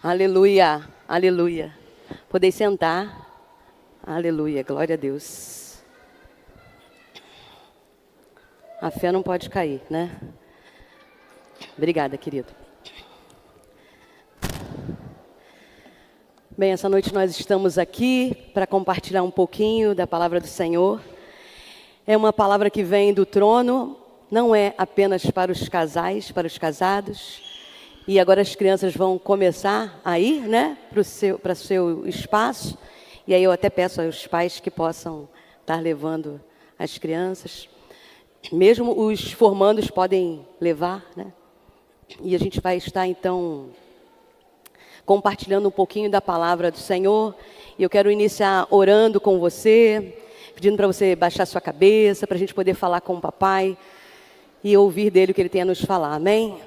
Aleluia, aleluia. Podem sentar. Aleluia, glória a Deus. A fé não pode cair, né? Obrigada, querido. Bem, essa noite nós estamos aqui para compartilhar um pouquinho da palavra do Senhor. É uma palavra que vem do trono, não é apenas para os casais, para os casados. E agora as crianças vão começar a ir, né, para o seu espaço. E aí eu até peço aos pais que possam estar levando as crianças. Mesmo os formandos podem levar, né? E a gente vai estar, então, compartilhando um pouquinho da palavra do Senhor. E eu quero iniciar orando com você, pedindo para você baixar sua cabeça, para a gente poder falar com o papai e ouvir dele o que ele tem a nos falar. Amém?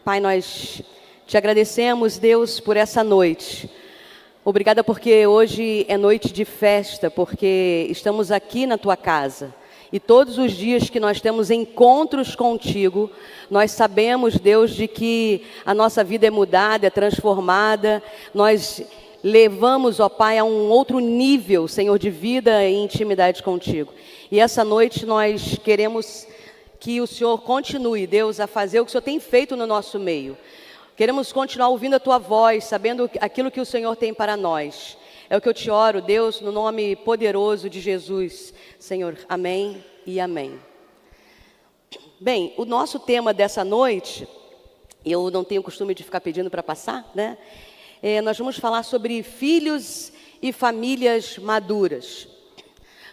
Pai, nós te agradecemos, Deus, por essa noite. Obrigada porque hoje é noite de festa, porque estamos aqui na tua casa. E todos os dias que nós temos encontros contigo, nós sabemos, Deus, de que a nossa vida é mudada, é transformada. Nós levamos, ó Pai, a um outro nível, Senhor, de vida e intimidade contigo. E essa noite nós queremos que o Senhor continue, Deus, a fazer o que o Senhor tem feito no nosso meio. Queremos continuar ouvindo a tua voz, sabendo aquilo que o Senhor tem para nós. É o que eu te oro, Deus, no nome poderoso de Jesus, Senhor. Amém e amém. Bem, o nosso tema dessa noite, eu não tenho costume de ficar pedindo para passar, né? Nós vamos falar sobre filhos e famílias maduras.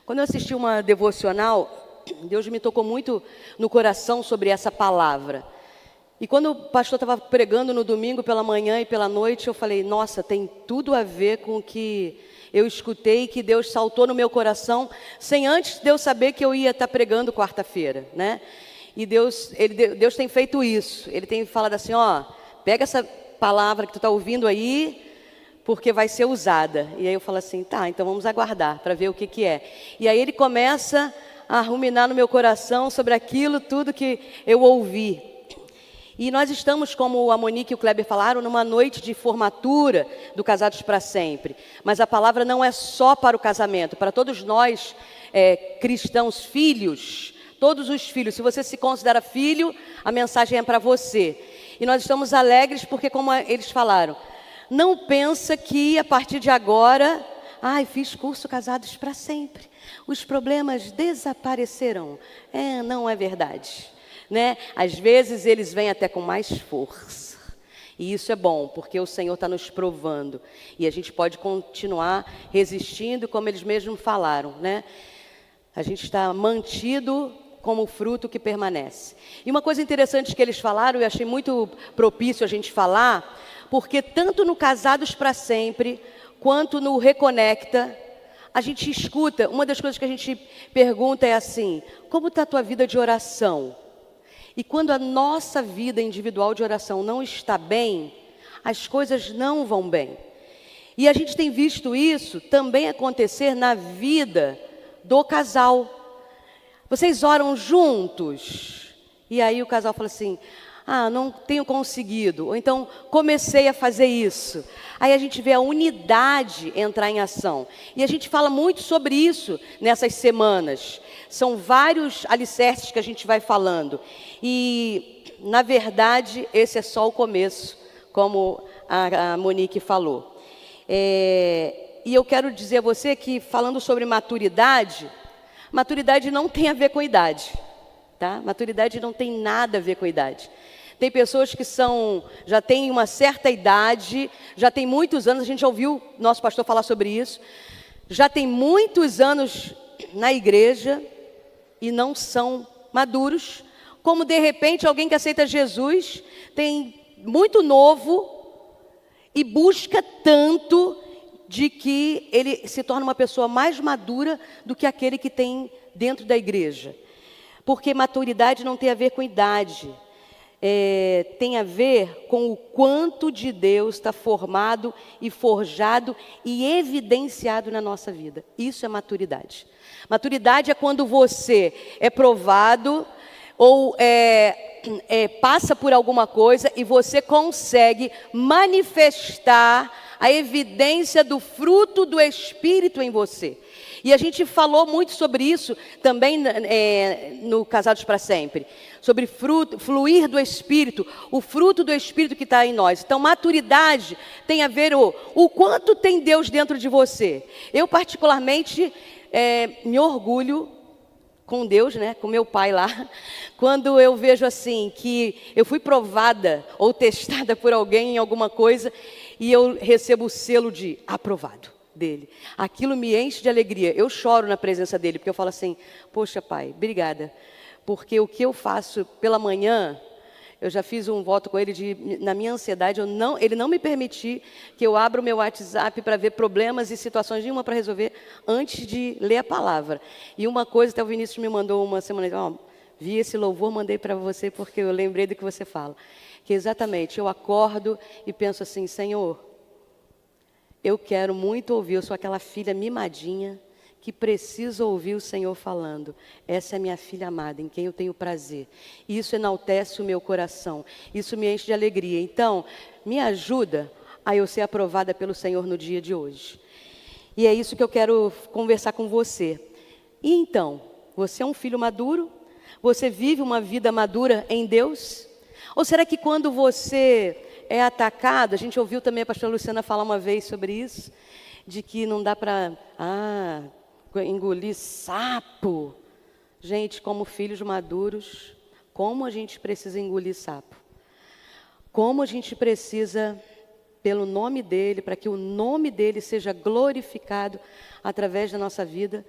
Quando eu assisti uma devocional, Deus me tocou muito no coração sobre essa palavra. E quando o pastor estava pregando no domingo pela manhã e pela noite, eu falei, nossa, tem tudo a ver com o que eu escutei, que Deus saltou no meu coração, sem antes de eu saber que eu ia estar pregando quarta-feira, né? E Deus tem feito isso. Ele tem falado assim, ó, pega essa palavra que tu está ouvindo aí, porque vai ser usada. E aí eu falo assim, tá, então vamos aguardar para ver o que é. E aí ele começa a ruminar no meu coração sobre aquilo tudo que eu ouvi. E nós estamos, como a Monique e o Kleber falaram, numa noite de formatura do Casados para Sempre. Mas a palavra não é só para o casamento, para todos nós cristãos, filhos, todos os filhos. Se você se considera filho, a mensagem é para você. E nós estamos alegres porque, como eles falaram, não pensa que a partir de agora, fiz curso Casados para Sempre, os problemas desaparecerão. Não é verdade. Né? Às vezes eles vêm até com mais força. E isso é bom, porque o Senhor está nos provando. E a gente pode continuar resistindo, como eles mesmos falaram, né? A gente está mantido como fruto que permanece. E uma coisa interessante que eles falaram, eu achei muito propício a gente falar, porque tanto no Casados para Sempre, quanto no Reconecta, a gente escuta, uma das coisas que a gente pergunta é assim, como está a tua vida de oração? E quando a nossa vida individual de oração não está bem, as coisas não vão bem. E a gente tem visto isso também acontecer na vida do casal. Vocês oram juntos? E aí o casal fala assim, não tenho conseguido. Ou então, comecei a fazer isso. Aí a gente vê a unidade entrar em ação. E a gente fala muito sobre isso nessas semanas. São vários alicerces que a gente vai falando. E, na verdade, esse é só o começo, como a Monique falou. E eu quero dizer a você que, falando sobre maturidade, maturidade não tem a ver com idade. Tá? Maturidade não tem nada a ver com idade. Tem pessoas que já têm uma certa idade, já tem muitos anos, a gente já ouviu nosso pastor falar sobre isso, já tem muitos anos na igreja e não são maduros, como de repente alguém que aceita Jesus tem muito novo e busca tanto de que ele se torna uma pessoa mais madura do que aquele que tem dentro da igreja. Porque maturidade não tem a ver com idade. Tem a ver com o quanto de Deus está formado e forjado e evidenciado na nossa vida. Isso é maturidade. Maturidade é quando você é provado, ou passa por alguma coisa e você consegue manifestar a evidência do fruto do Espírito em você. E a gente falou muito sobre isso também no Casados para Sempre. Sobre fluir do Espírito, o fruto do Espírito que está em nós. Então, maturidade tem a ver o quanto tem Deus dentro de você. Eu, particularmente, me orgulho com Deus, né, com meu pai lá, quando eu vejo assim, que eu fui provada ou testada por alguém em alguma coisa e eu recebo o selo de aprovado dele. Aquilo me enche de alegria. Eu choro na presença dele, porque eu falo assim, poxa pai, obrigada, porque o que eu faço pela manhã, eu já fiz um voto com ele na minha ansiedade, ele não me permitir que eu abra o meu WhatsApp para ver problemas e situações nenhuma para resolver antes de ler a palavra. E uma coisa, até o Vinícius me mandou uma semana, vi esse louvor, mandei para você porque eu lembrei do que você fala. Que exatamente, eu acordo e penso assim, Senhor, eu quero muito ouvir, eu sou aquela filha mimadinha que precisa ouvir o Senhor falando. Essa é minha filha amada, em quem eu tenho prazer. Isso enaltece o meu coração, isso me enche de alegria. Então, me ajuda a eu ser aprovada pelo Senhor no dia de hoje. E é isso que eu quero conversar com você. E então, você é um filho maduro? Você vive uma vida madura em Deus? Ou será que quando você é atacado, a gente ouviu também a pastora Luciana falar uma vez sobre isso, de que não dá para engolir sapo. Gente, como filhos maduros, como a gente precisa engolir sapo. Como a gente precisa, pelo nome dele, para que o nome dele seja glorificado através da nossa vida,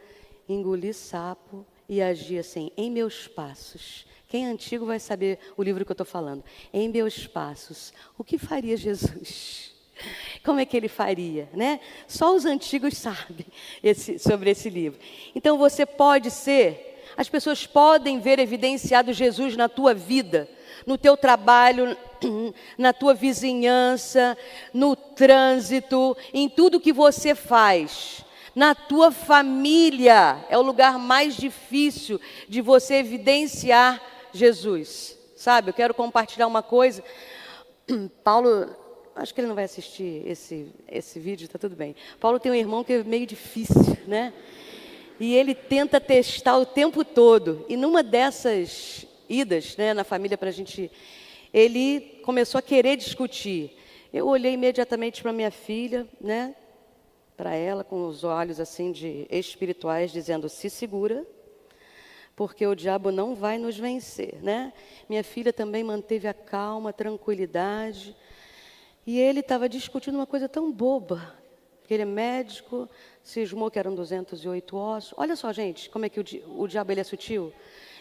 engolir sapo e agir assim, em meus passos. Quem é antigo vai saber o livro que eu estou falando. Em meus passos. O que faria Jesus? Como é que ele faria, né? Só os antigos sabem sobre esse livro. Então você pode ser, as pessoas podem ver evidenciado Jesus na tua vida, no teu trabalho, na tua vizinhança, no trânsito, em tudo que você faz. Na tua família, é o lugar mais difícil de você evidenciar Jesus. Sabe, eu quero compartilhar uma coisa. Paulo, acho que ele não vai assistir esse vídeo, tá tudo bem. Paulo tem um irmão que é meio difícil, né? E ele tenta testar o tempo todo. E numa dessas idas, né, na família para a gente, ele começou a querer discutir. Eu olhei imediatamente para minha filha, né? Para ela, com os olhos assim de espirituais, dizendo, se segura, porque o diabo não vai nos vencer, né? Minha filha também manteve a calma, a tranquilidade. E ele estava discutindo uma coisa tão boba, que ele é médico, cismou que eram 208 ossos. Olha só, gente, como é que o diabo ele é sutil.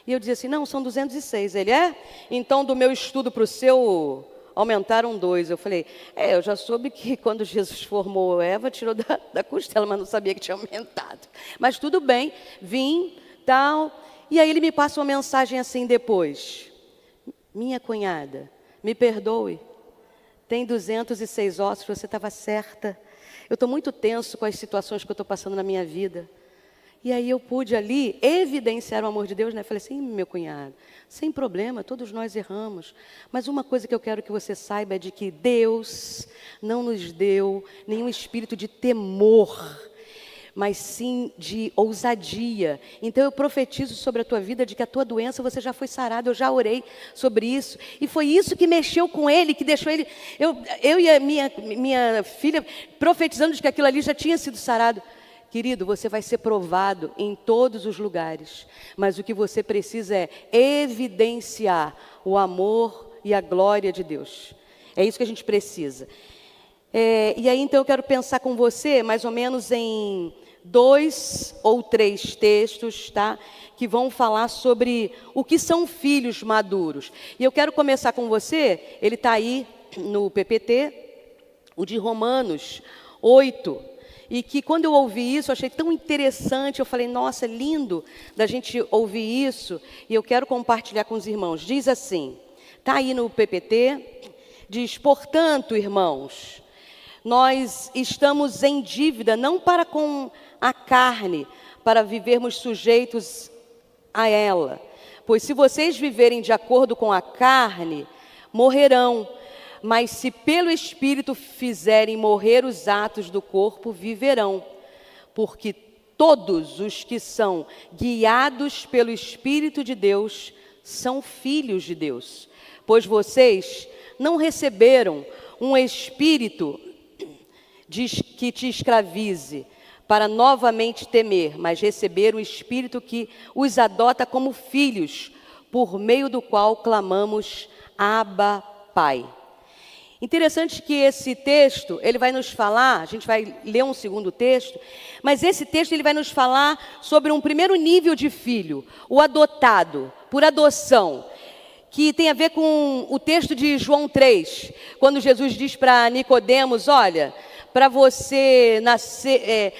E eu dizia assim, não, são 206. Ele é? Então, do meu estudo para o seu, aumentaram 2. Eu falei, eu já soube que quando Jesus formou Eva, tirou da costela, mas não sabia que tinha aumentado. Mas tudo bem, vim, tal. E aí ele me passa uma mensagem assim depois. Minha cunhada, me perdoe. Tem 206 ossos, você estava certa. Eu estou muito tenso com as situações que eu estou passando na minha vida. E aí eu pude ali evidenciar o amor de Deus, né? Falei assim, meu cunhado, sem problema, todos nós erramos. Mas uma coisa que eu quero que você saiba é de que Deus não nos deu nenhum espírito de temor, mas sim de ousadia. Então eu profetizo sobre a tua vida de que a tua doença você já foi sarado, eu já orei sobre isso. E foi isso que mexeu com ele, que deixou ele... Eu e a minha filha profetizando de que aquilo ali já tinha sido sarado. Querido, você vai ser provado em todos os lugares, mas o que você precisa é evidenciar o amor e a glória de Deus. É isso que a gente precisa. E aí, então, eu quero pensar com você, mais ou menos em 2 ou 3 textos, tá? Que vão falar sobre o que são filhos maduros. E eu quero começar com você, ele está aí no PPT, o de Romanos 8. E que quando eu ouvi isso, eu achei tão interessante, eu falei, nossa, lindo da gente ouvir isso, e eu quero compartilhar com os irmãos. Diz assim, está aí no PPT, diz, portanto, irmãos, nós estamos em dívida, não para com a carne, para vivermos sujeitos a ela, Pois se vocês viverem de acordo com a carne, morrerão. Mas se pelo Espírito fizerem morrer os atos do corpo, viverão. Porque todos os que são guiados pelo Espírito de Deus são filhos de Deus. Pois vocês não receberam um espírito que te escravize para novamente temer, mas receberam o Espírito que os adota como filhos, por meio do qual clamamos, Abba, Pai. Interessante que esse texto, ele vai nos falar, a gente vai ler um segundo texto, mas esse texto ele vai nos falar sobre um primeiro nível de filho, o adotado, por adoção, que tem a ver com o texto de João 3, quando Jesus diz para Nicodemos, olha, para você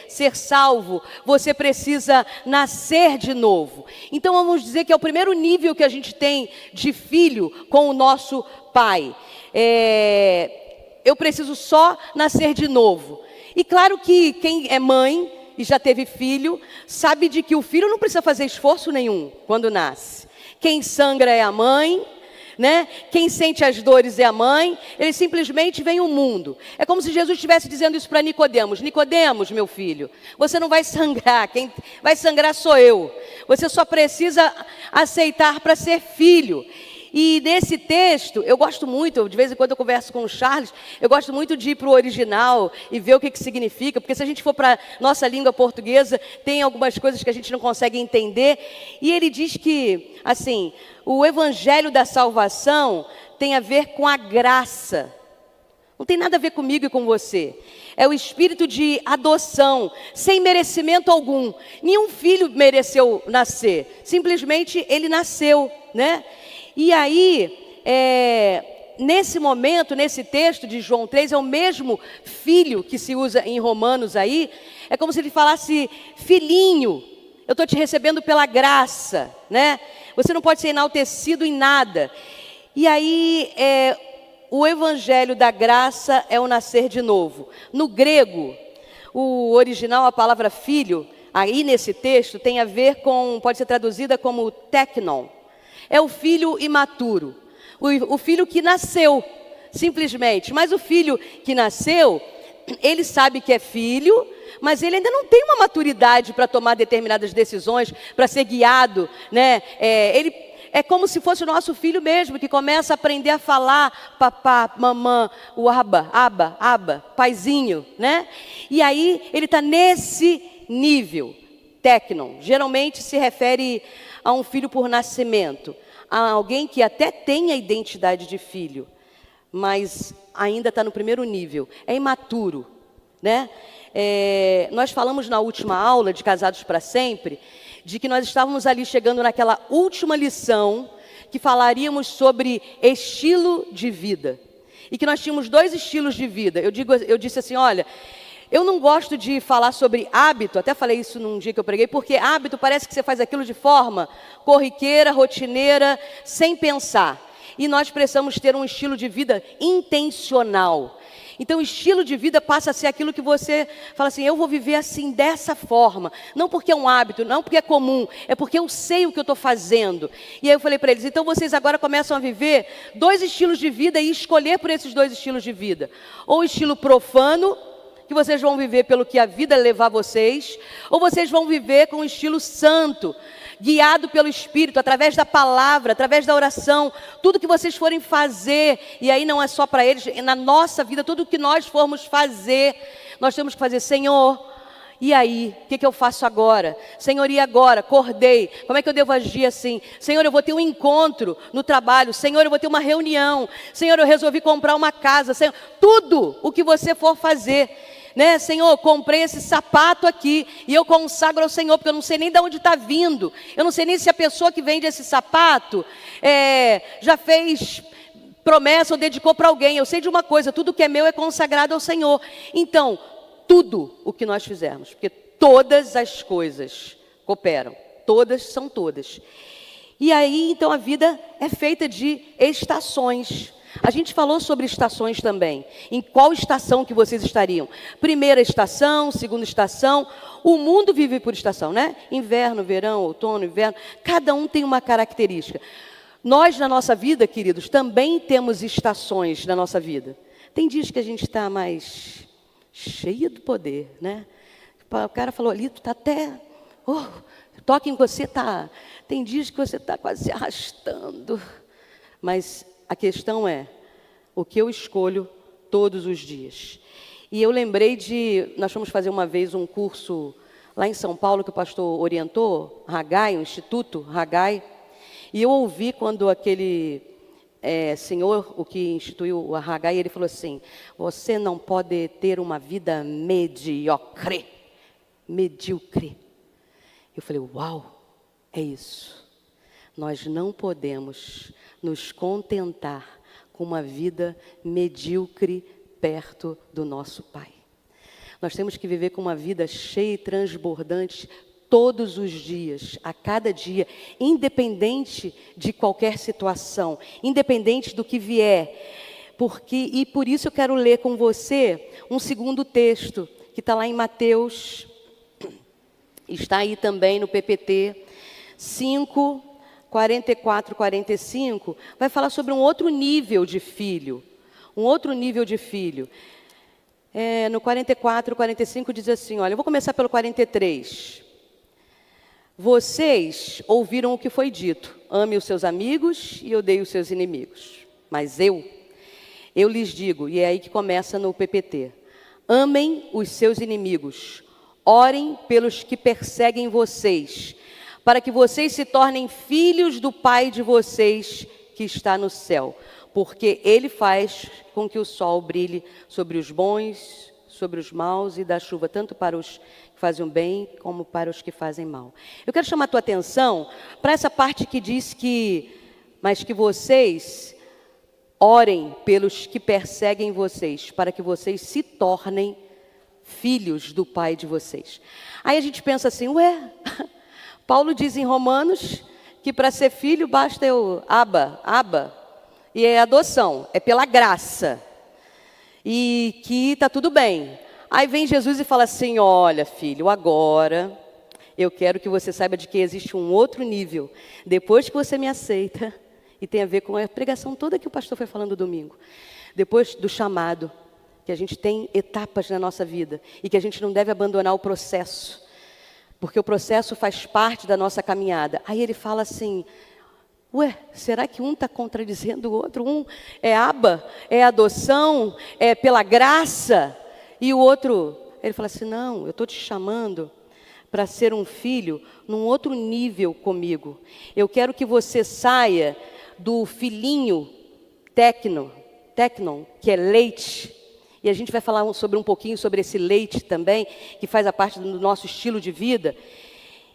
ser salvo, você precisa nascer de novo. Então vamos dizer que é o primeiro nível que a gente tem de filho com o nosso pai. Eu preciso só nascer de novo. E claro que quem é mãe e já teve filho, sabe de que o filho não precisa fazer esforço nenhum quando nasce. Quem sangra é a mãe, né? Quem sente as dores é a mãe, ele simplesmente vem ao mundo. É como se Jesus estivesse dizendo isso para Nicodemos. Nicodemos, meu filho, você não vai sangrar, quem vai sangrar sou eu. Você só precisa aceitar para ser filho. E nesse texto, eu gosto muito, de vez em quando eu converso com o Charles, eu gosto muito de ir para o original e ver o que significa, porque se a gente for para a nossa língua portuguesa, tem algumas coisas que a gente não consegue entender. E ele diz que, assim, o evangelho da salvação tem a ver com a graça. Não tem nada a ver comigo e com você. É o espírito de adoção, sem merecimento algum. Nenhum filho mereceu nascer, simplesmente ele nasceu, né? E aí, nesse momento, nesse texto de João 3, é o mesmo filho que se usa em Romanos aí, é como se ele falasse, filhinho, eu estou te recebendo pela graça, né? Você não pode ser enaltecido em nada. E aí, o evangelho da graça é o nascer de novo. No grego, o original, a palavra filho, aí nesse texto, tem a ver com, pode ser traduzida como teknon. É o filho imaturo, o filho que nasceu, simplesmente. Mas o filho que nasceu, ele sabe que é filho, mas ele ainda não tem uma maturidade para tomar determinadas decisões, para ser guiado, né? Ele é como se fosse o nosso filho mesmo, que começa a aprender a falar papá, mamã, o aba, paizinho, né? E aí ele está nesse nível, teknon. Geralmente se refere a um filho por nascimento, a alguém que até tem a identidade de filho, mas ainda está no primeiro nível, é imaturo, né? Nós falamos na última aula de Casados para Sempre, de que nós estávamos ali chegando naquela última lição, que falaríamos sobre estilo de vida, e que nós tínhamos 2 estilos de vida. Eu disse assim, olha, eu não gosto de falar sobre hábito, até falei isso num dia que eu preguei, porque hábito parece que você faz aquilo de forma corriqueira, rotineira, sem pensar. E nós precisamos ter um estilo de vida intencional. Então, o estilo de vida passa a ser aquilo que você fala assim, eu vou viver assim, dessa forma. Não porque é um hábito, não porque é comum, é porque eu sei o que eu estou fazendo. E aí eu falei para eles, então vocês agora começam a viver 2 estilos de vida e escolher por esses 2 estilos de vida. Ou o estilo profano, que vocês vão viver pelo que a vida levar vocês, ou vocês vão viver com um estilo santo, guiado pelo Espírito, através da palavra, através da oração, tudo que vocês forem fazer, e aí não é só para eles, na nossa vida, tudo que nós formos fazer, nós temos que fazer, Senhor, e aí, o que eu faço agora? Senhor, e agora? Acordei, como é que eu devo agir assim? Senhor, eu vou ter um encontro no trabalho, Senhor, eu vou ter uma reunião, Senhor, eu resolvi comprar uma casa, Senhor, tudo o que você for fazer, né? Senhor, comprei esse sapato aqui e eu consagro ao Senhor, porque eu não sei nem de onde está vindo, eu não sei nem se a pessoa que vende esse sapato já fez promessa ou dedicou para alguém. Eu sei de uma coisa, tudo que é meu é consagrado ao Senhor. Então, tudo o que nós fizermos, porque todas as coisas cooperam, todas são todas. E aí, então, a vida é feita de estações. A gente falou sobre estações também. Em qual estação que vocês estariam? Primeira estação, segunda estação. O mundo vive por estação, né? Inverno, verão, outono, inverno. Cada um tem uma característica. Nós, na nossa vida, queridos, também temos estações na nossa vida. Tem dias que a gente está mais cheia do poder, né? O cara falou ali, tu está até... toque em você, tá. Tem dias que você está quase se arrastando. Mas a questão é, o que eu escolho todos os dias? E eu lembrei nós fomos fazer uma vez um curso lá em São Paulo, que o pastor orientou, Haggai, o Instituto Haggai. E eu ouvi quando aquele senhor, o que instituiu o Haggai, ele falou assim, você não pode ter uma vida medíocre. Eu falei, uau, é isso. Nós não podemos nos contentar com uma vida medíocre perto do nosso Pai. Nós temos que viver com uma vida cheia e transbordante todos os dias, a cada dia, independente de qualquer situação, independente do que vier. E por isso eu quero ler com você um segundo texto, que está lá em Mateus, está aí também no PPT, 5, 44, 45, vai falar sobre um outro nível de filho. No 44, 45 diz assim, olha, eu vou começar pelo 43. Vocês ouviram o que foi dito, ame os seus amigos e odeie os seus inimigos. Mas eu lhes digo, e é aí que começa no PPT, amem os seus inimigos, orem pelos que perseguem vocês, para que vocês se tornem filhos do Pai de vocês que está no céu. Porque Ele faz com que o sol brilhe sobre os bons, sobre os maus, e dá chuva tanto para os que fazem o bem, como para os que fazem mal. Eu quero chamar a tua atenção para essa parte que diz mas que vocês orem pelos que perseguem vocês, para que vocês se tornem filhos do Pai de vocês. Aí a gente pensa assim, Paulo diz em Romanos que para ser filho basta Abba, e é adoção, é pela graça, e que está tudo bem. Aí vem Jesus e fala assim, olha filho, agora eu quero que você saiba de que existe um outro nível, depois que você me aceita, e tem a ver com a pregação toda que o pastor foi falando domingo, depois do chamado, que a gente tem etapas na nossa vida, e que a gente não deve abandonar o processo, porque o processo faz parte da nossa caminhada. Aí ele fala assim, será que um está contradizendo o outro? Um é Abba, é adoção, é pela graça, e o outro, ele fala assim, não, eu estou te chamando para ser um filho num outro nível comigo. Eu quero que você saia do filhinho tecnon, que é leite, e a gente vai falar um pouquinho sobre esse leite também, que faz a parte do nosso estilo de vida.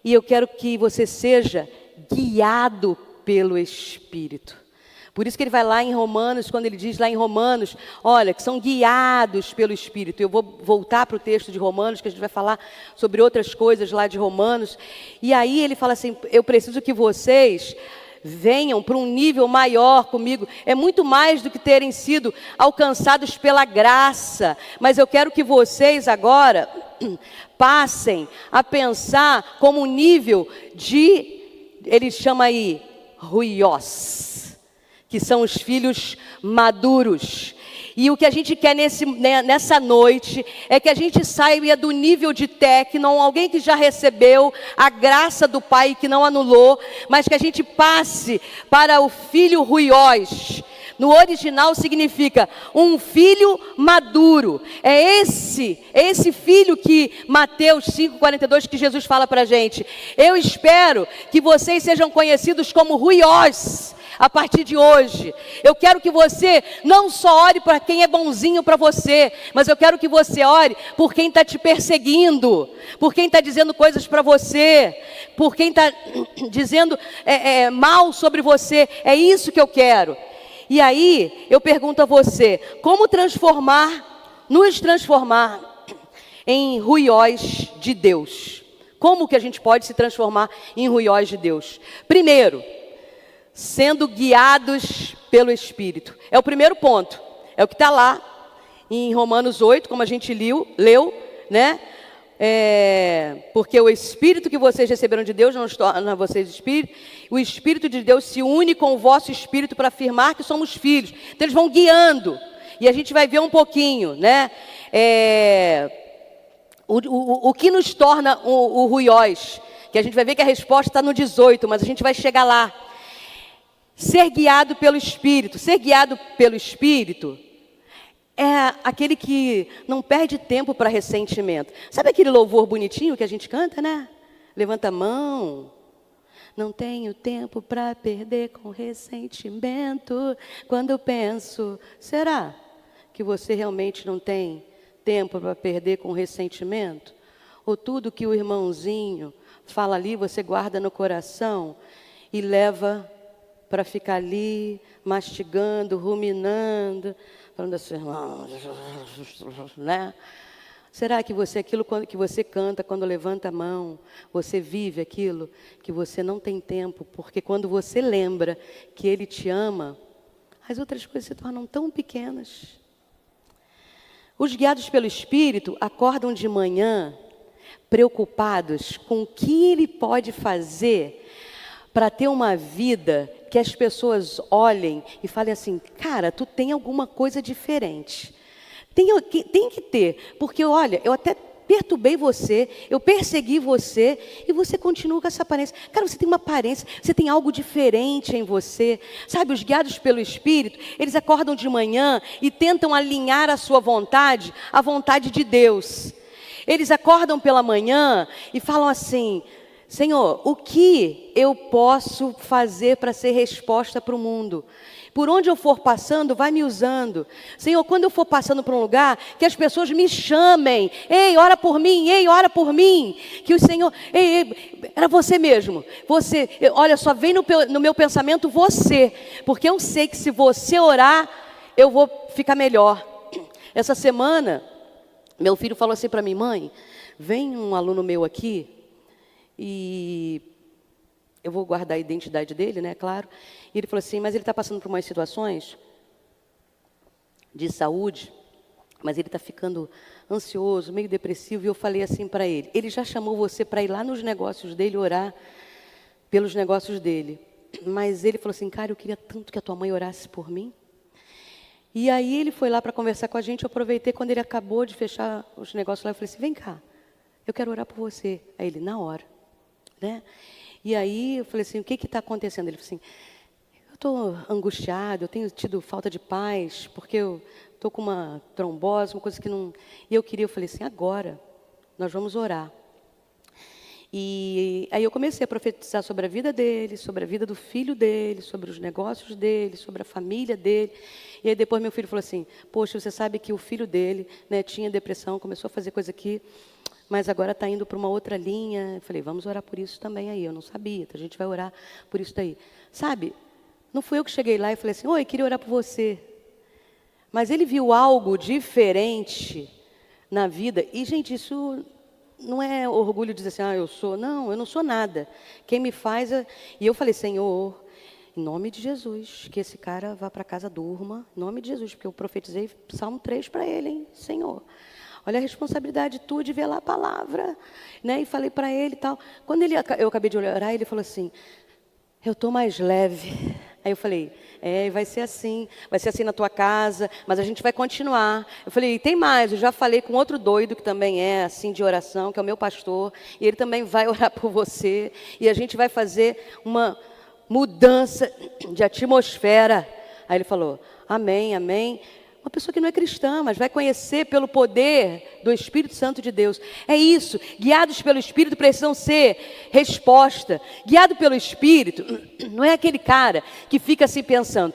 E eu quero que você seja guiado pelo Espírito. Por isso que ele vai lá em Romanos, quando ele diz lá em Romanos, olha, que são guiados pelo Espírito. Eu vou voltar para o texto de Romanos, que a gente vai falar sobre outras coisas lá de Romanos. E aí ele fala assim, eu preciso que vocês venham para um nível maior comigo. É muito mais do que terem sido alcançados pela graça. Mas eu quero que vocês agora passem a pensar como um nível ele chama aí, ruiós, que são os filhos maduros. E o que a gente quer nessa noite é que a gente saia do nível de tecnon, alguém que já recebeu a graça do Pai, que não anulou, mas que a gente passe para o filho ruiós. No original significa um filho maduro. É esse filho que Mateus 5,42 que Jesus fala para a gente. Eu espero que vocês sejam conhecidos como ruiós a partir de hoje. Eu quero que você não só ore para quem é bonzinho para você, mas eu quero que você ore por quem está te perseguindo, por quem está dizendo coisas para você, por quem está dizendo mal sobre você. É isso que eu quero. E aí, eu pergunto a você, como nos transformar em ruiós de Deus? Como que a gente pode se transformar em ruiós de Deus? Primeiro, sendo guiados pelo Espírito. É o primeiro ponto. É o que está lá em Romanos 8, como a gente leu, né? Porque o Espírito que vocês receberam de Deus não torna vocês espírito. O Espírito de Deus se une com o vosso Espírito para afirmar que somos filhos. Então eles vão guiando. E a gente vai ver um pouquinho, né? O que nos torna o ruiós. Que a gente vai ver que a resposta está no 18, mas a gente vai chegar lá. Ser guiado pelo Espírito. Ser guiado pelo Espírito é aquele que não perde tempo para ressentimento. Sabe aquele louvor bonitinho que a gente canta, né? Levanta a mão. Não tenho tempo para perder com ressentimento. Quando eu penso, será que você realmente não tem tempo para perder com ressentimento? Ou tudo que o irmãozinho fala ali, você guarda no coração e leva para ficar ali, mastigando, ruminando, falando assim, né? Será que você, aquilo que você canta quando levanta a mão, você vive aquilo que você não tem tempo, porque quando você lembra que Ele te ama, as outras coisas se tornam tão pequenas. Os guiados pelo Espírito acordam de manhã preocupados com o que Ele pode fazer para ter uma vida que as pessoas olhem e falem assim, cara, tu tem alguma coisa diferente. Tem que ter, porque olha, eu até perturbei você, eu persegui você e você continua com essa aparência. Cara, você tem uma aparência, você tem algo diferente em você. Sabe, os guiados pelo Espírito, eles acordam de manhã e tentam alinhar a sua vontade à vontade de Deus. Eles acordam pela manhã e falam assim, Senhor, o que eu posso fazer para ser resposta para o mundo? Por onde eu for passando, vai me usando. Senhor, quando eu for passando por um lugar, que as pessoas me chamem. Ei, ora por mim, ei, ora por mim. Que o Senhor, ei, era você mesmo. Você, olha só, vem no meu pensamento você. Porque eu sei que se você orar, eu vou ficar melhor. Essa semana, meu filho falou assim para mim, mãe, vem um aluno meu aqui, e eu vou guardar a identidade dele, né, claro. E ele falou assim, mas ele está passando por umas situações de saúde, mas ele está ficando ansioso, meio depressivo. E eu falei assim para ele já chamou você para ir lá nos negócios dele, orar pelos negócios dele. Mas ele falou assim, cara, eu queria tanto que a tua mãe orasse por mim. E aí ele foi lá para conversar com a gente, eu aproveitei quando ele acabou de fechar os negócios lá, eu falei assim, vem cá, eu quero orar por você. Aí ele, na hora. Né? E aí eu falei assim, o que está acontecendo? Ele falou assim, eu estou angustiado, eu tenho tido falta de paz, porque eu estou com uma trombose, uma coisa que não... E eu falei assim, agora nós vamos orar. E aí eu comecei a profetizar sobre a vida dele, sobre a vida do filho dele, sobre os negócios dele, sobre a família dele. E aí depois meu filho falou assim, poxa, você sabe que o filho dele, né, tinha depressão, começou a fazer coisa aqui, mas agora está indo para uma outra linha. Eu falei, vamos orar por isso também aí. Eu não sabia, então a gente vai orar por isso daí. Sabe, não fui eu que cheguei lá e falei assim, oi, queria orar por você. Mas ele viu algo diferente na vida. E, gente, isso não é orgulho de dizer assim, eu sou. Não, eu não sou nada. Quem me faz é... E eu falei, Senhor, em nome de Jesus, que esse cara vá para casa, durma. Em nome de Jesus, porque eu profetizei Salmo 3 para ele, hein, Senhor. Olha a responsabilidade tua de velar a palavra, né? E falei para ele e tal. Quando eu acabei de orar, ele falou assim, eu estou mais leve. Aí eu falei, vai ser assim na tua casa, mas a gente vai continuar. Eu falei, tem mais, eu já falei com outro doido que também é assim de oração, que é o meu pastor, e ele também vai orar por você, e a gente vai fazer uma mudança de atmosfera. Aí ele falou, amém, amém. Uma pessoa que não é cristã, mas vai conhecer pelo poder do Espírito Santo de Deus. É isso, guiados pelo Espírito precisam ser resposta. Guiado pelo Espírito, não é aquele cara que fica assim pensando,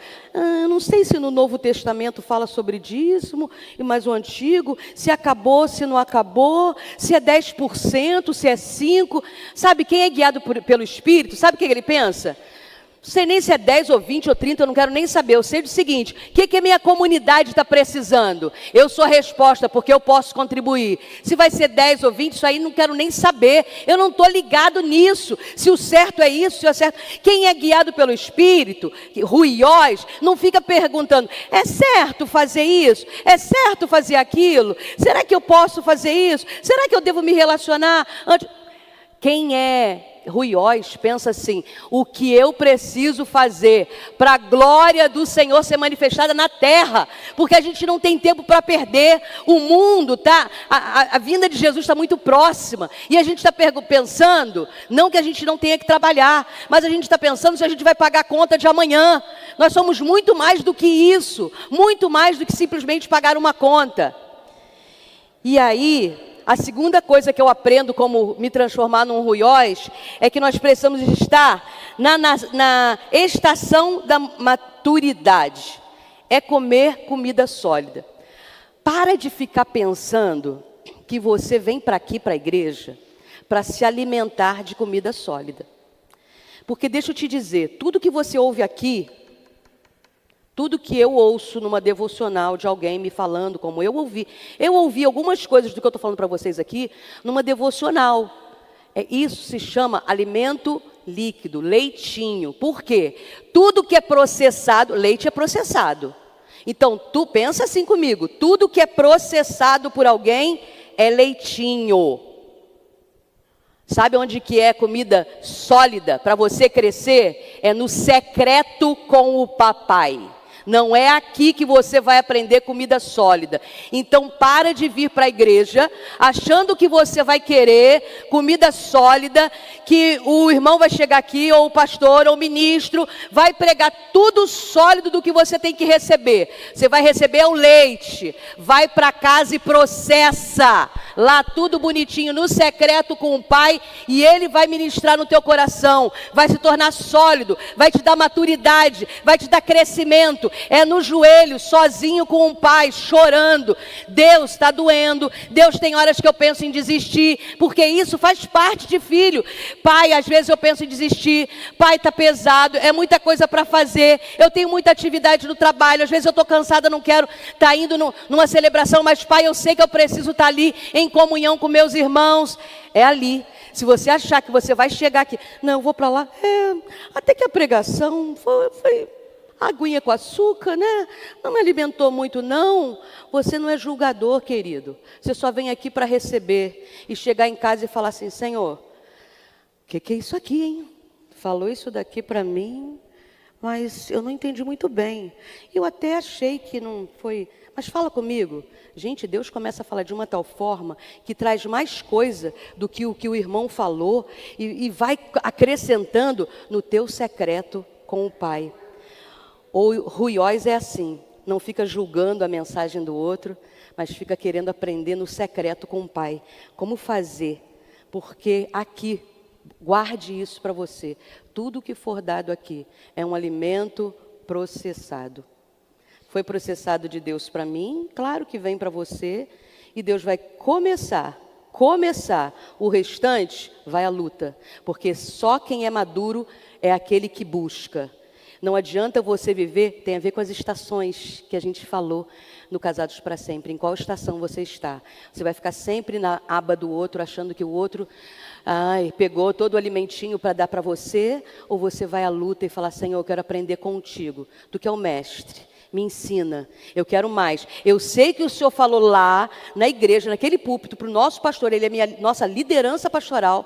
não sei se no Novo Testamento fala sobre dízimo, mas o Antigo, se acabou, se não acabou, se é 10%, se é 5%. Sabe quem é guiado pelo Espírito? Sabe o que ele pensa? Não sei nem se é 10 ou 20 ou 30, eu não quero nem saber. Eu sei do seguinte, o que a minha comunidade está precisando? Eu sou a resposta, porque eu posso contribuir. Se vai ser 10 ou 20, isso aí não quero nem saber. Eu não estou ligado nisso. Se o certo é isso, se o certo... Quem é guiado pelo Espírito, ruiós, não fica perguntando, é certo fazer isso? É certo fazer aquilo? Será que eu posso fazer isso? Será que eu devo me relacionar antes? Quem é ruiós pensa assim, o que eu preciso fazer para a glória do Senhor ser manifestada na terra, porque a gente não tem tempo para perder. O mundo tá, a vinda de Jesus está muito próxima, e a gente está pensando, não que a gente não tenha que trabalhar, mas a gente está pensando se a gente vai pagar a conta de amanhã. Nós somos muito mais do que isso, muito mais do que simplesmente pagar uma conta. E aí, a segunda coisa que eu aprendo como me transformar num ruiós é que nós precisamos estar na estação da maturidade. É comer comida sólida. Para de ficar pensando que você vem para aqui, para a igreja, para se alimentar de comida sólida. Porque deixa eu te dizer, tudo que você ouve aqui, tudo que eu ouço numa devocional de alguém me falando, como eu ouvi algumas coisas do que eu estou falando para vocês aqui, numa devocional. Isso se chama alimento líquido, leitinho. Por quê? Tudo que é processado, leite é processado. Então, tu pensa assim comigo, tudo que é processado por alguém é leitinho. Sabe onde que é comida sólida para você crescer? É no secreto com o papai. Não é aqui que você vai aprender comida sólida. Então para de vir para a igreja achando que você vai querer comida sólida, que o irmão vai chegar aqui, ou o pastor, ou o ministro, vai pregar tudo sólido do que você tem que receber. Você vai receber o leite, vai para casa e processa. Lá tudo bonitinho, no secreto com o pai, e ele vai ministrar no teu coração. Vai se tornar sólido, vai te dar maturidade, vai te dar crescimento. É no joelho, sozinho com o pai, chorando. Deus está doendo. Deus, tem horas que eu penso em desistir, porque isso faz parte de filho. Pai, às vezes eu penso em desistir. Pai, está pesado, é muita coisa para fazer. Eu tenho muita atividade no trabalho. Às vezes eu estou cansada, não quero estar indo numa celebração, mas pai, eu sei que eu preciso estar ali em comunhão com meus irmãos. É ali. Se você achar que você vai chegar aqui, não, eu vou para lá, até que a pregação foi aguinha com açúcar, né? Não me alimentou muito, não. Você não é julgador, querido. Você só vem aqui para receber e chegar em casa e falar assim, Senhor, o que é isso aqui, hein? Falou isso daqui para mim, mas eu não entendi muito bem. Eu até achei que não foi... Mas fala comigo. Gente, Deus começa a falar de uma tal forma que traz mais coisa do que o irmão falou e vai acrescentando no teu secreto com o Pai. Ou ruiós é assim, não fica julgando a mensagem do outro, mas fica querendo aprender no secreto com o Pai. Como fazer? Porque aqui, guarde isso para você. Tudo que for dado aqui é um alimento processado. Foi processado de Deus para mim, claro que vem para você, e Deus vai começar. O restante vai à luta, porque só quem é maduro é aquele que busca. Não adianta você viver, tem a ver com as estações que a gente falou no Casados para Sempre. Em qual estação você está? Você vai ficar sempre na aba do outro, achando que o outro pegou todo o alimentinho para dar para você, ou você vai à luta e falar, Senhor, eu quero aprender contigo. Tu que é o mestre, me ensina, eu quero mais. Eu sei que o Senhor falou lá na igreja, naquele púlpito, para o nosso pastor, ele é nossa liderança pastoral,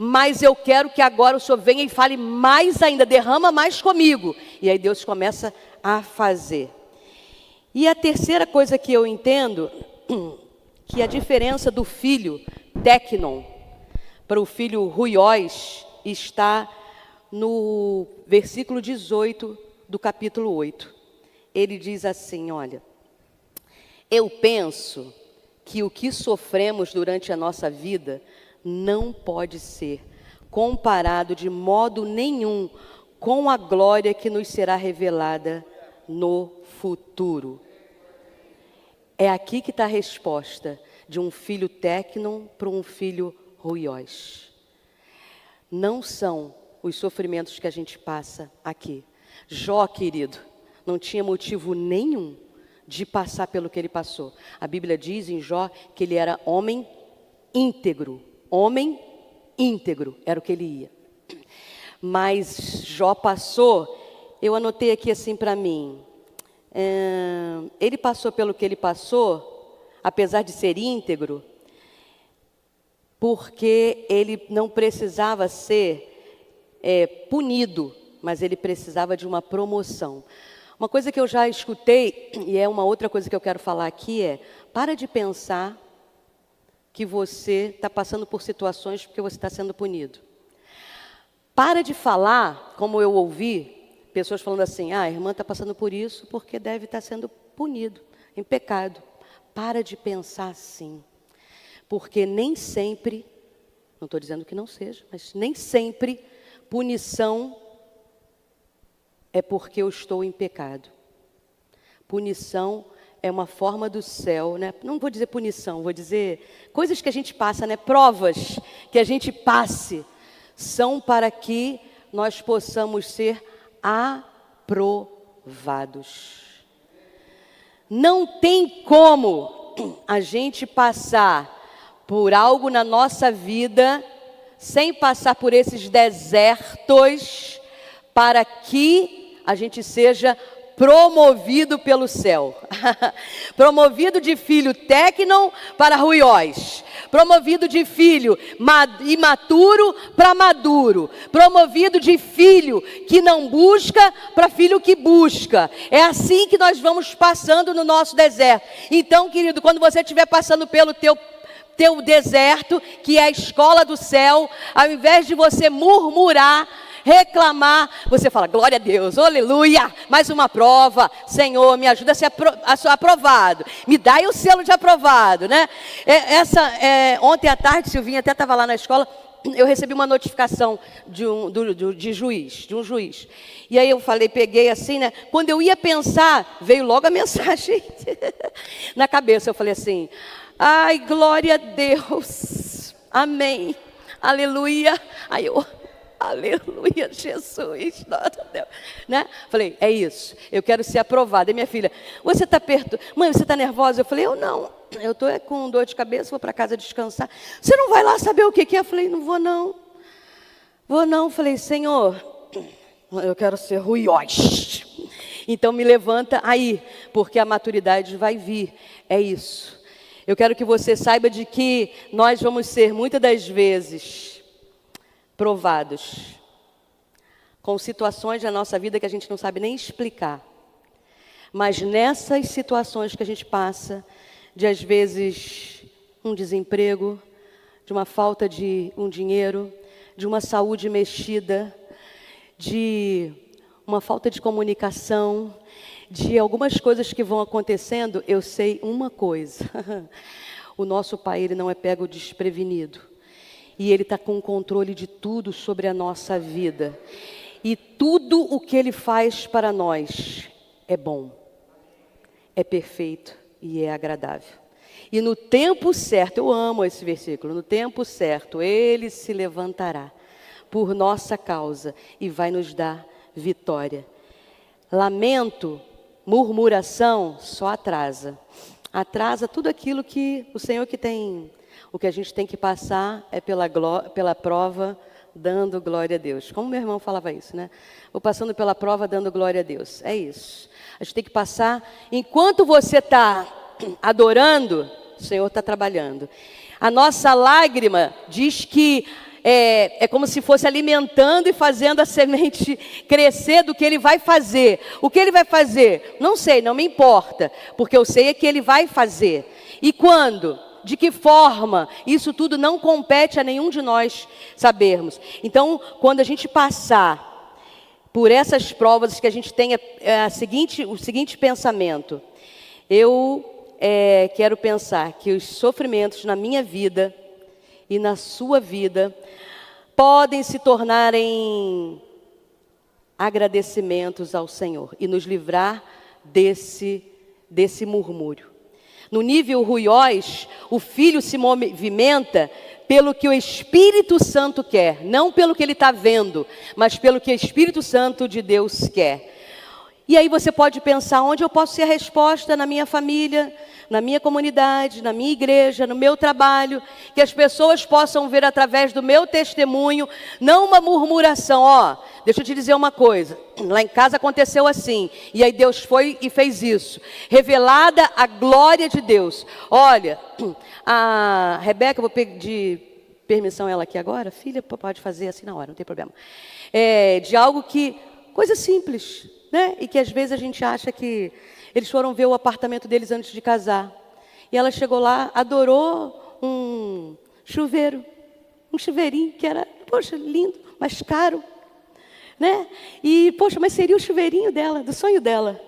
mas eu quero que agora o Senhor venha e fale mais ainda, derrama mais comigo. E aí Deus começa a fazer. E a terceira coisa que eu entendo, que a diferença do filho Tecnon para o filho Ruiós está no versículo 18 do capítulo 8. Ele diz assim, olha, eu penso que o que sofremos durante a nossa vida não pode ser comparado de modo nenhum com a glória que nos será revelada no futuro. É aqui que está a resposta de um filho Tecnon para um filho Ruiós. Não são os sofrimentos que a gente passa aqui. Jó, querido, não tinha motivo nenhum de passar pelo que ele passou. A Bíblia diz em Jó que ele era homem íntegro. Homem íntegro era o que ele ia. Mas Jó passou, eu anotei aqui assim para mim, ele passou pelo que ele passou, apesar de ser íntegro, porque ele não precisava ser punido, mas ele precisava de uma promoção. Uma coisa que eu já escutei, e é uma outra coisa que eu quero falar aqui, para de pensar que você está passando por situações porque você está sendo punido. Para de falar, como eu ouvi, pessoas falando assim, a irmã está passando por isso porque deve estar sendo punido, em pecado. Para de pensar assim, porque nem sempre, não estou dizendo que não seja, mas nem sempre punição é porque eu estou em pecado. Punição é uma forma do céu, né? Não vou dizer punição, vou dizer coisas que a gente passa, né? Provas que a gente passe, são para que nós possamos ser aprovados. Não tem como a gente passar por algo na nossa vida sem passar por esses desertos para que a gente seja promovido pelo céu. Promovido de filho técnon para ruiós. Promovido de filho imaturo para maduro. Promovido de filho que não busca para filho que busca. É assim que nós vamos passando no nosso deserto. Então, querido, quando você estiver passando pelo teu deserto, que é a escola do céu, ao invés de você murmurar, reclamar, você fala, glória a Deus, aleluia, mais uma prova, Senhor, me ajuda a ser aprovado, me dá aí o selo de aprovado, né? Ontem à tarde, Silvinha até estava lá na escola, eu recebi uma notificação de um juiz, e aí eu falei, peguei assim, né? Quando eu ia pensar, veio logo a mensagem na cabeça, eu falei assim, ai, glória a Deus, amém, aleluia, aí eu... Aleluia, Jesus, nossa Deus, né? Falei, é isso, eu quero ser aprovada. E minha filha, você está perto? Mãe, você está nervosa? Eu falei, eu não, eu estou com dor de cabeça, vou para casa descansar. Você não vai lá saber o que é? Eu falei, não vou não. Vou não, falei, Senhor, eu quero ser ruiós. Então me levanta aí, porque a maturidade vai vir, é isso. Eu quero que você saiba de que nós vamos ser, muitas das vezes, provados com situações da nossa vida que a gente não sabe nem explicar. Mas nessas situações que a gente passa, de às vezes um desemprego, de uma falta de um dinheiro, de uma saúde mexida, de uma falta de comunicação, de algumas coisas que vão acontecendo, eu sei uma coisa. O nosso Pai, Ele não é pego desprevenido. E Ele está com o controle de tudo sobre a nossa vida. E tudo o que Ele faz para nós é bom, é perfeito e é agradável. E no tempo certo, eu amo esse versículo, no tempo certo, Ele se levantará por nossa causa e vai nos dar vitória. Lamento, murmuração, só atrasa. Atrasa tudo aquilo que o Senhor que tem... O que a gente tem que passar é pela prova, dando glória a Deus. Como meu irmão falava isso, né? Vou passando pela prova, dando glória a Deus. É isso. A gente tem que passar, enquanto você está adorando, o Senhor está trabalhando. A nossa lágrima diz que é como se fosse alimentando e fazendo a semente crescer do que Ele vai fazer. O que Ele vai fazer? Não sei, não me importa, porque eu sei que Ele vai fazer. E quando? De que forma? Isso tudo não compete a nenhum de nós sabermos. Então, quando a gente passar por essas provas, que a gente tenha o seguinte pensamento. Eu quero pensar que os sofrimentos na minha vida e na sua vida podem se tornar em agradecimentos ao Senhor e nos livrar desse murmúrio. No nível ruiós, o filho se movimenta pelo que o Espírito Santo quer, não pelo que ele está vendo, mas pelo que o Espírito Santo de Deus quer. E aí você pode pensar, onde eu posso ser a resposta na minha família, na minha comunidade, na minha igreja, no meu trabalho, que as pessoas possam ver através do meu testemunho, não uma murmuração. Deixa eu te dizer uma coisa, lá em casa aconteceu assim, e aí Deus foi e fez isso, revelada a glória de Deus. Olha, a Rebeca, eu vou pedir permissão ela aqui agora, filha, pode fazer assim na hora, não tem problema. De algo que, coisa simples, né? E que às vezes a gente acha que eles foram ver o apartamento deles antes de casar. E ela chegou lá, adorou um chuveiro, um chuveirinho que era, poxa, lindo, mas caro, né? E, poxa, mas seria o chuveirinho dela, do sonho dela.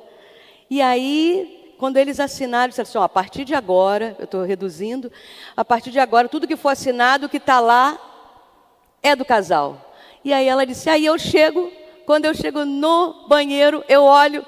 E aí, quando eles assinaram, disseram assim, a partir de agora, eu estou reduzindo, a partir de agora, tudo que for assinado, que está lá, é do casal. E aí ela disse, quando eu chego no banheiro, eu olho,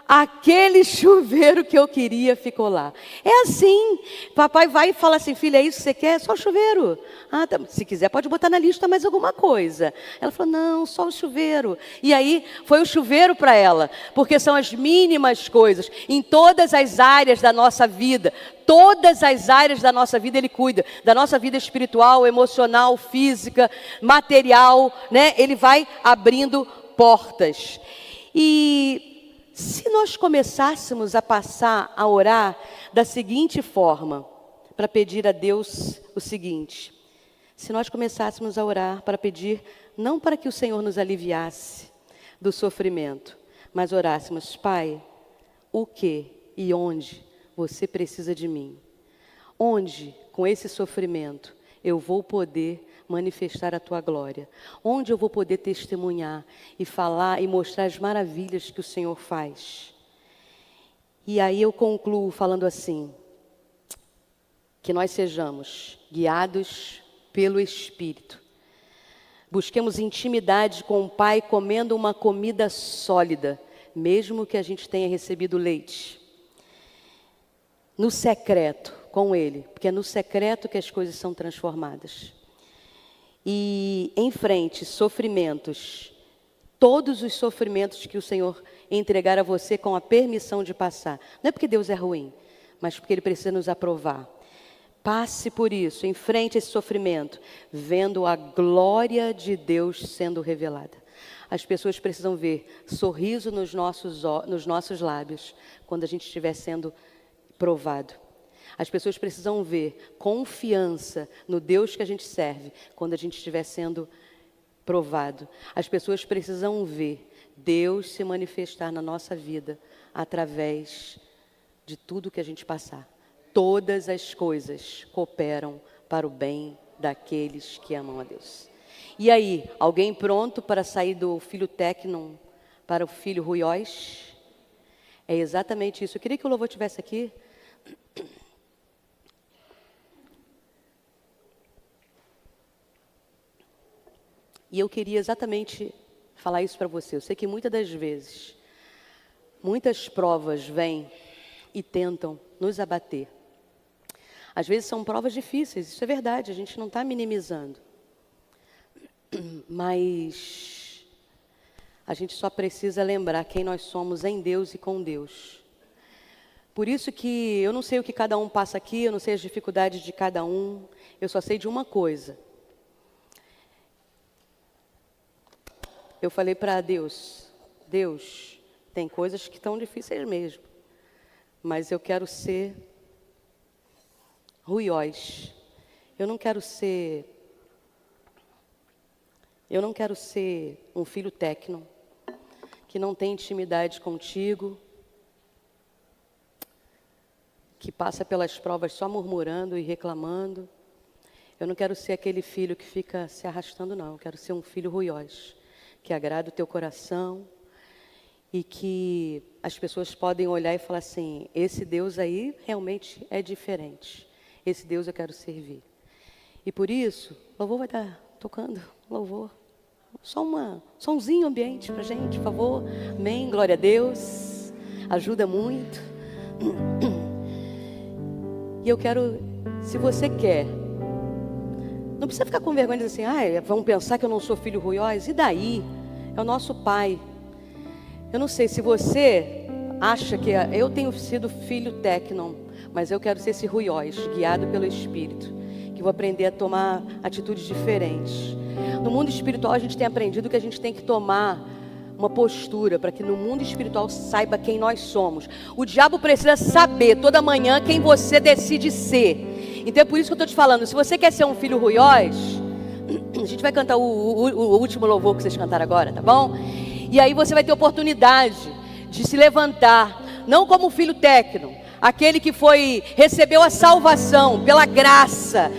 aquele chuveiro que eu queria ficou lá. É assim, papai vai e fala assim, filha, é isso que você quer? Só o chuveiro. Tá, se quiser pode botar na lista mais alguma coisa. Ela falou, não, só o chuveiro. E aí foi o chuveiro para ela, porque são as mínimas coisas, em todas as áreas da nossa vida. Todas as áreas da nossa vida Ele cuida, da nossa vida espiritual, emocional, física, material, né? Ele vai abrindo portas. E se nós começássemos a passar a orar da seguinte forma, para pedir a Deus o seguinte, se nós começássemos a orar para pedir, não para que o Senhor nos aliviasse do sofrimento, mas orássemos, Pai, o que e onde você precisa de mim? Onde, com esse sofrimento, eu vou poder manifestar a tua glória? Onde eu vou poder testemunhar e falar e mostrar as maravilhas que o Senhor faz? E aí eu concluo falando assim, que nós sejamos guiados pelo Espírito. Busquemos intimidade com o Pai comendo uma comida sólida, mesmo que a gente tenha recebido leite. No secreto, com Ele, porque é no secreto que as coisas são transformadas. E enfrente sofrimentos, todos os sofrimentos que o Senhor entregar a você com a permissão de passar. Não é porque Deus é ruim, mas porque Ele precisa nos aprovar. Passe por isso, enfrente esse sofrimento, vendo a glória de Deus sendo revelada. As pessoas precisam ver sorriso nos nossos lábios, quando a gente estiver sendo provado. As pessoas precisam ver confiança no Deus que a gente serve, quando a gente estiver sendo provado. As pessoas precisam ver Deus se manifestar na nossa vida, através de tudo que a gente passar. Todas as coisas cooperam para o bem daqueles que amam a Deus. E aí, alguém pronto para sair do filho Tecnon para o filho Ruiós? É exatamente isso. Eu queria que o louvor estivesse aqui. E eu queria exatamente falar isso para você. Eu sei que muitas das vezes, muitas provas vêm e tentam nos abater. Às vezes são provas difíceis, isso é verdade, a gente não está minimizando. Mas a gente só precisa lembrar quem nós somos em Deus e com Deus. Por isso que eu não sei o que cada um passa aqui, eu não sei as dificuldades de cada um, eu só sei de uma coisa. Eu falei para Deus, Deus, tem coisas que estão difíceis mesmo, mas eu quero ser Ruiós. Eu não quero ser um filho Tecnon, que não tem intimidade contigo, que passa pelas provas só murmurando e reclamando. Eu não quero ser aquele filho que fica se arrastando, não. Eu quero ser um filho Ruiós, que agrada o teu coração e que as pessoas podem olhar e falar assim, esse Deus aí realmente é diferente. Esse Deus eu quero servir. E por isso, o louvor vai estar tocando, louvor. Só um somzinho ambiente pra gente, por favor. Amém, glória a Deus. Ajuda muito. E eu quero, se você quer, Não precisa ficar com vergonha de dizer assim, vão pensar que eu não sou filho ruiós. E daí? É o nosso pai. Eu não sei se você acha que eu tenho sido filho técnon, mas eu quero ser esse ruiós, guiado pelo Espírito, que vou aprender a tomar atitudes diferentes. No mundo espiritual a gente tem aprendido que a gente tem que tomar uma postura para que no mundo espiritual saiba quem nós somos. O diabo precisa saber toda manhã quem você decide ser. Então é por isso que eu estou te falando, se você quer ser um filho ruiós, a gente vai cantar o último louvor que vocês cantaram agora, tá bom? E aí você vai ter oportunidade de se levantar, não como um filho técnico, aquele que recebeu a salvação pela graça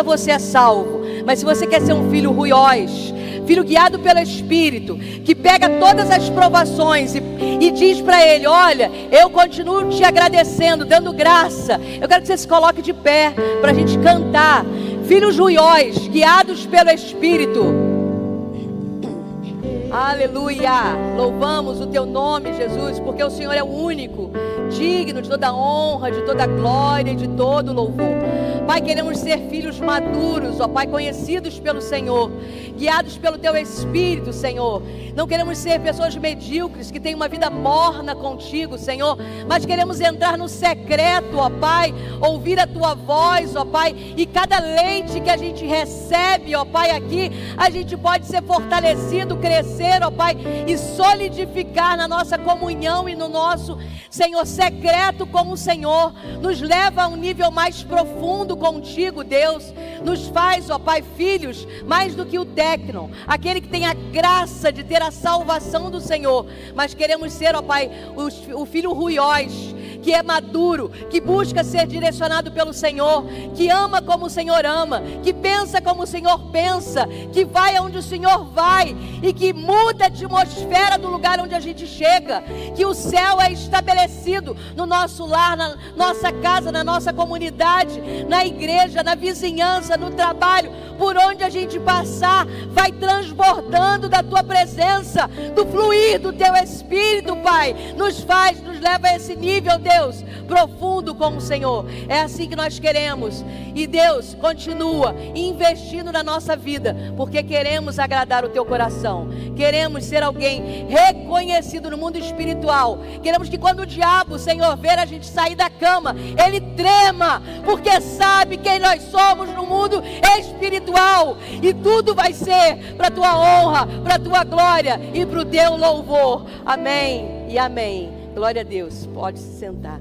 você é salvo. Mas se você quer ser um filho ruiós, filho guiado pelo Espírito, que pega todas as provações e diz para ele, olha, eu continuo te agradecendo, dando graça. Eu quero que você se coloque de pé para a gente cantar. Filhos ruiós, guiados pelo Espírito. Aleluia, louvamos o teu nome, Jesus, porque o Senhor é o único, digno de toda honra, de toda glória e de todo louvor. Pai, queremos ser filhos maduros, ó Pai, conhecidos pelo Senhor, guiados pelo teu Espírito, Senhor. Não queremos ser pessoas medíocres, que têm uma vida morna contigo, Senhor, mas queremos entrar no secreto, ó Pai, ouvir a tua voz, ó Pai, e cada leite que a gente recebe, ó Pai, aqui, a gente pode ser fortalecido, crescer, ó Pai, e solidificar na nossa comunhão e no nosso, Senhor, secreto com o Senhor. Nos leva a um nível mais profundo contigo, Deus. Nos faz, ó Pai, filhos, mais do que o técnico, aquele que tem a graça de ter a salvação do Senhor. Mas queremos ser, ó Pai, o filho ruiós, que é maduro, que busca ser direcionado pelo Senhor, que ama como o Senhor ama, que pensa como o Senhor pensa, que vai aonde o Senhor vai e que muda a atmosfera do lugar onde a gente chega, que o céu é estabelecido no nosso lar, na nossa casa, na nossa comunidade, na igreja, na vizinhança, no trabalho, por onde a gente passar, vai transbordando da tua presença, do fluir do teu Espírito, Pai. Nos leva a esse nível, Deus, profundo com o Senhor. É assim que nós queremos. E Deus, continua investindo na nossa vida, porque queremos agradar o teu coração. Queremos ser alguém reconhecido no mundo espiritual. Queremos que quando o diabo, Senhor, ver a gente sair da cama, ele trema, porque sabe quem nós somos no mundo espiritual. E tudo vai ser para a tua honra, para a tua glória e para o teu louvor. Amém e amém. Glória a Deus. Pode se sentar.